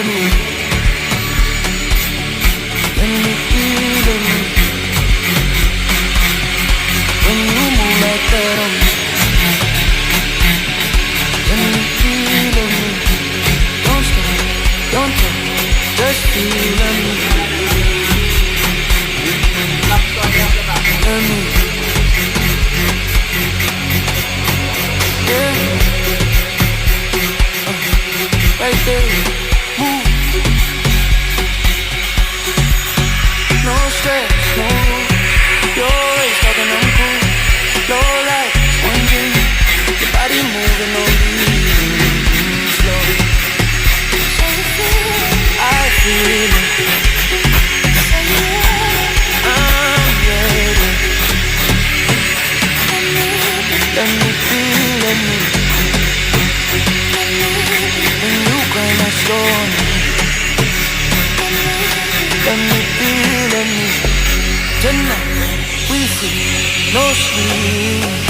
let me feel it. When you move like that on me, let me feel it. Don't stop, don't talk, just feel it. Let me, yeah, right there, move. No stress, no, you're always talking, I'm cool. Low light, one dream, your body moving on me, slow. I feel it. I'm ready. Let me feel it. When you grind that slow on me, let me feel it. Tonight we free, no sleep.